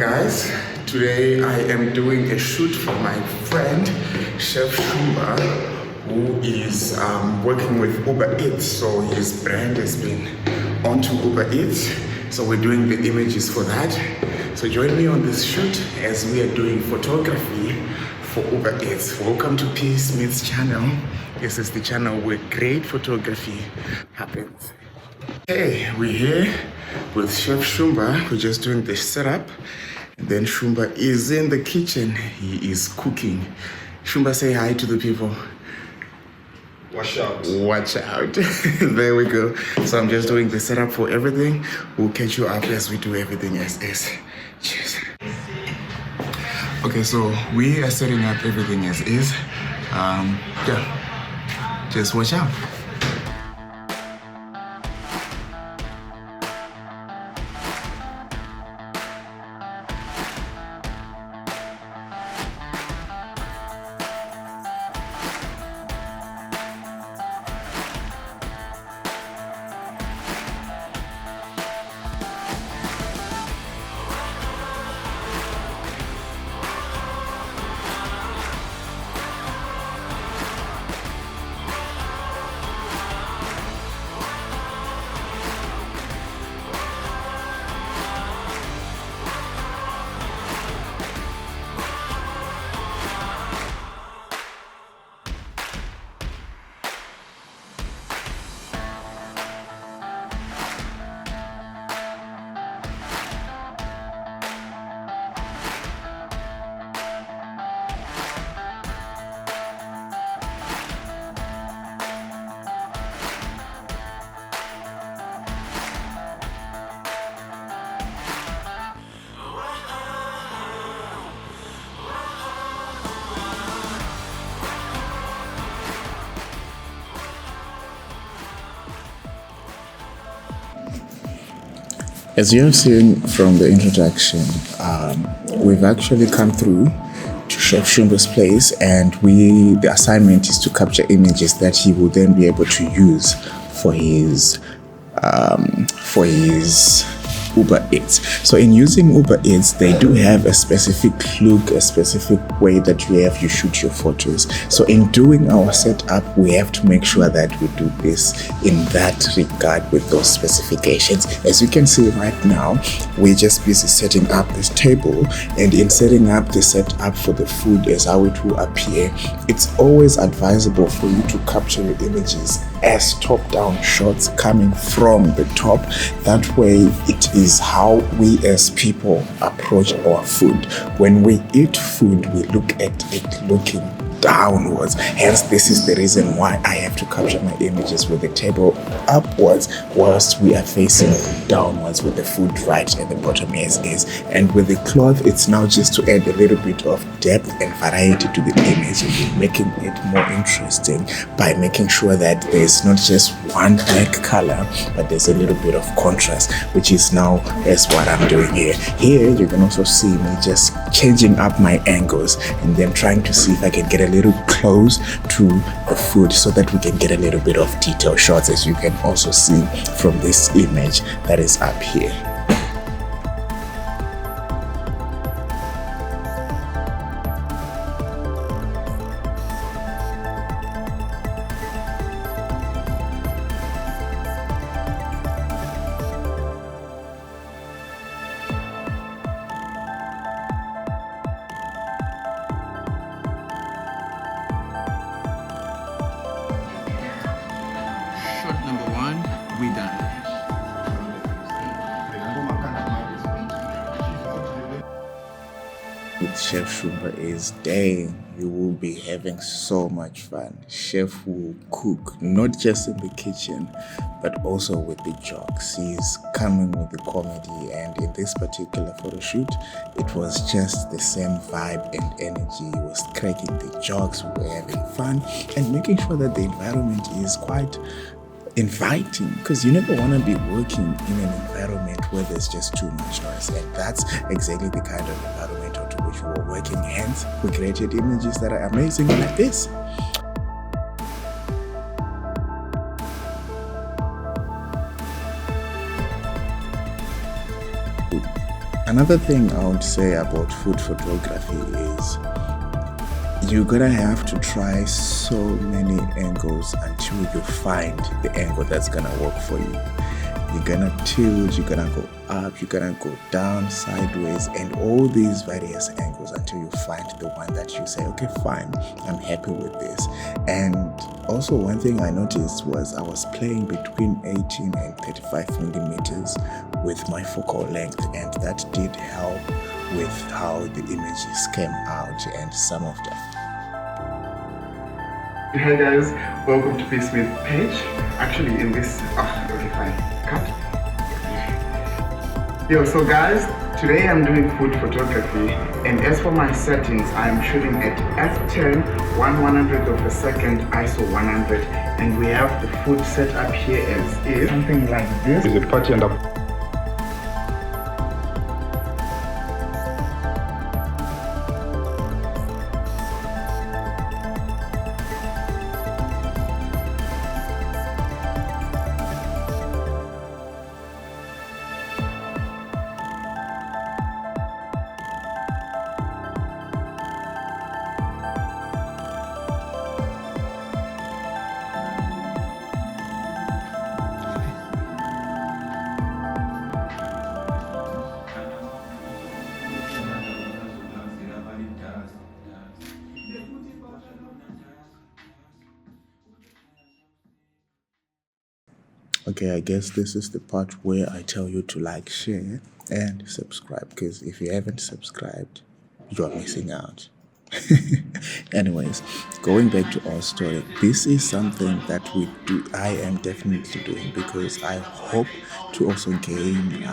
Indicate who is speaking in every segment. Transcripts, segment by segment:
Speaker 1: Guys, today I am doing a shoot for my friend Chef Shumba, who is working with Uber Eats. So his brand has been onto Uber Eats, so we're doing the images for that. So join me on this shoot as we are doing photography for Uber Eats. Welcome to P. Smith's channel. This is the channel where great photography happens. Hey, we're here with Chef Shumba. We're just doing the setup. And then Shumba is in the kitchen. He is cooking. Shumba, say hi to the people.
Speaker 2: Watch out.
Speaker 1: Watch out. There we go. So I'm just doing the setup for everything. We'll catch you up as we do everything as is. Cheers. Okay, so we are setting up everything as is. Yeah, just watch out. As you have seen from the introduction, we've actually come through to Chef Shumba's place, and the assignment is to capture images that he will then be able to use for his Uber Eats. So in using Uber Eats, they do have a specific look, a specific way that you shoot your photos. So in doing our setup, we have to make sure that we do this in that regard with those specifications. As you can see right now, we're just busy setting up this table, and in setting up the setup for the food as how it will appear, it's always advisable for you to capture your images as top-down shots coming from the top. That way it is how we as people approach our food. When we eat food, we look at it looking downwards. Hence, this is the reason why I have to capture my images with the table upwards whilst we are facing downwards with the food right at the bottom as is. And with the cloth, it's now just to add a little bit of depth and variety to the image, making it more interesting by making sure that there's not just one black color, but there's a little bit of contrast, which is now as what I'm doing here. Here, you can also see me just changing up my angles and then trying to see if I can get a little close to the food so that we can get a little bit of detail shots, as you can also see from this image that is up here. Number one, we done. With Chef Shumba is, dang, you will be having so much fun. Chef will cook, not just in the kitchen, but also with the jokes. He's coming with the comedy, and in this particular photo shoot, it was just the same vibe and energy. He was cracking the jokes, we were having fun, and making sure that the environment is quite inviting, because you never want to be working in an environment where there's just too much noise, and that's exactly the kind of environment onto which we were working. Hence, we created images that are amazing like this. Another thing I would say about food photography is you're gonna have to try so many angles until you find the angle that's gonna work for you. You're gonna tilt, you're gonna go up, you're gonna go down, sideways, and all these various angles until you find the one that you say, okay, fine, I'm happy with this. And also, one thing I noticed was I was playing between 18 and 35 millimeters with my focal length, and that did help with how the images came out and some of them.
Speaker 3: Hi guys, welcome to Peace with page. Actually in this, okay fine, cut. Yo, so guys, today I'm doing food photography, and as for my settings, I'm shooting at f10, 1/100th of a second, ISO 100, and we have the food set up here as is something like this.
Speaker 2: Is it party and up?
Speaker 1: Okay, I guess this is the part where I tell you to like, share, and subscribe, because if you haven't subscribed, you are missing out. Anyways, going back to our story, this is something that I am definitely doing because I hope to also gain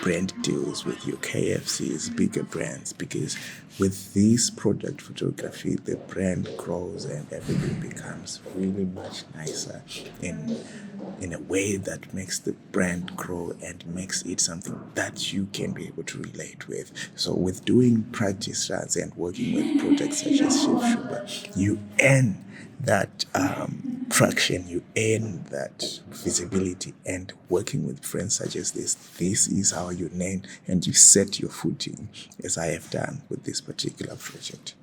Speaker 1: brand deals with your KFCs, bigger brands, because with this product photography, the brand grows and everything becomes really much nicer in a way that makes the brand grow and makes it something that you can be able to relate with. So with doing practice runs and working with projects such as Chef Shumba, you earn that traction, you earn that visibility, and working with friends such as this is how you name and you set your footing, as I have done with this particular project.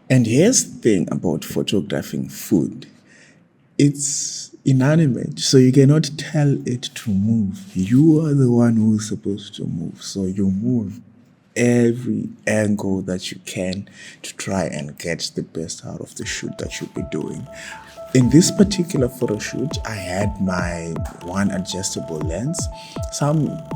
Speaker 1: And here's the thing about photographing food. It's inanimate, so you cannot tell it to move. You are the one who's supposed to move. So you move every angle that you can to try and get the best out of the shoot that you'll be doing. In this particular photo shoot, I had my one adjustable lens.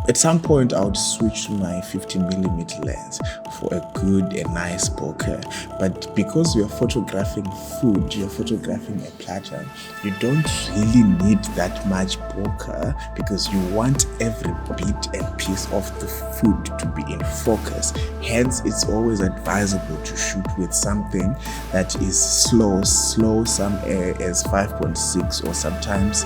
Speaker 1: At some point, I would switch to my 50mm lens for a good and nice bokeh. But because you're photographing food, you're photographing a platter, you don't really need that much bokeh because you want every bit and piece of the food to be in focus. Hence, it's always advisable to shoot with something that is slow, some as 5.6 or sometimes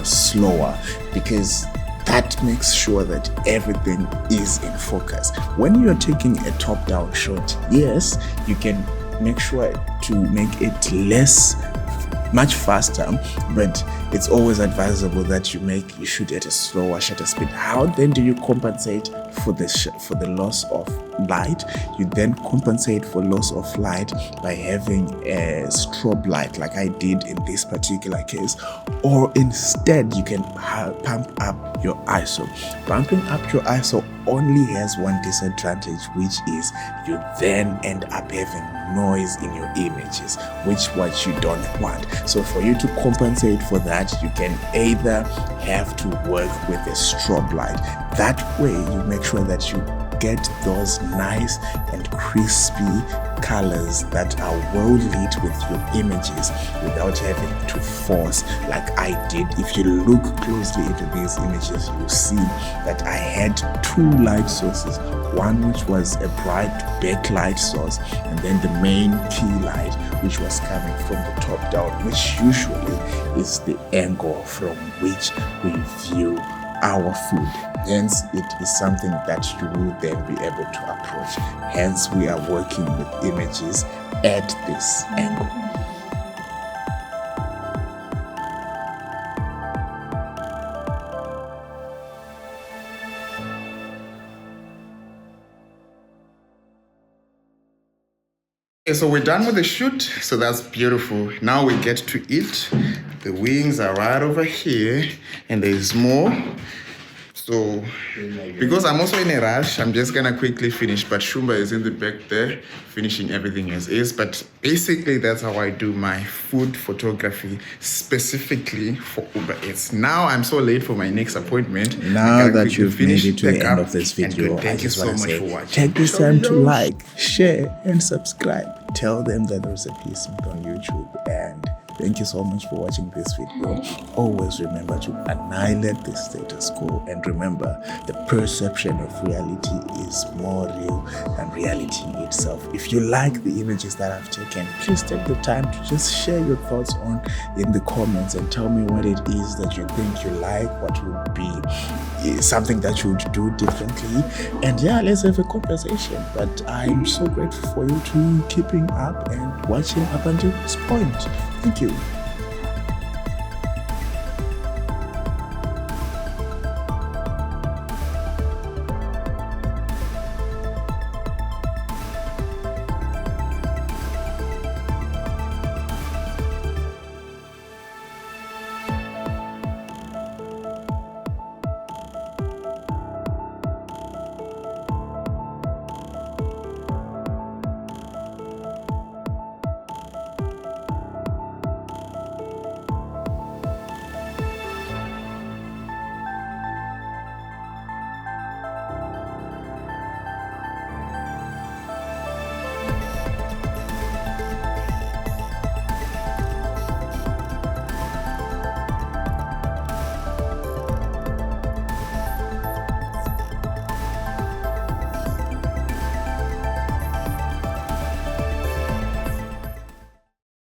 Speaker 1: slower, because that makes sure that everything is in focus. When you're taking a top-down shot, yes, you can make sure to make it much faster, but it's always advisable that you shoot at a slower shutter speed. How then do you compensate? for the loss of light. You then compensate for loss of light by having a strobe light like I did in this particular case, or instead you can pump up your ISO. Pumping up your ISO only has one disadvantage, which is you then end up having noise in your images, which what you don't want. So for you to compensate for that, you can either have to work with a strobe light. That way you make sure that you get those nice and crispy colors that are well lit with your images without having to force like I did. If you look closely into these images, you'll see that I had two light sources, one which was a bright backlight source, and then the main key light which was coming from the top down, which usually is the angle from which we view our food. Hence, it is something that you will then be able to approach. Hence, we are working with images at this angle.
Speaker 3: Okay, so we're done with the shoot, so that's beautiful. Now we get to eat. The wings are right over here, and there's more. So, because I'm also in a rush, I'm just gonna quickly finish, but Shumba is in the back there, finishing everything as is. But basically, that's how I do my food photography, specifically for Uber Eats. Now, I'm so late for my next appointment.
Speaker 1: Now that you've made it to the end of this video,
Speaker 3: thank you so much for watching.
Speaker 1: Take this time to like, share, and subscribe. Tell them that there's a piece on YouTube, and thank you so much for watching this video. Always remember to annihilate the status quo, and remember, the perception of reality is more real than reality itself. If you like the images that I've taken, please take the time to just share your thoughts in the comments and tell me what it is that you think you like, what would be something that you would do differently, and yeah, let's have a conversation. But I'm so grateful for you to keeping up and watching up until this point. Thank you.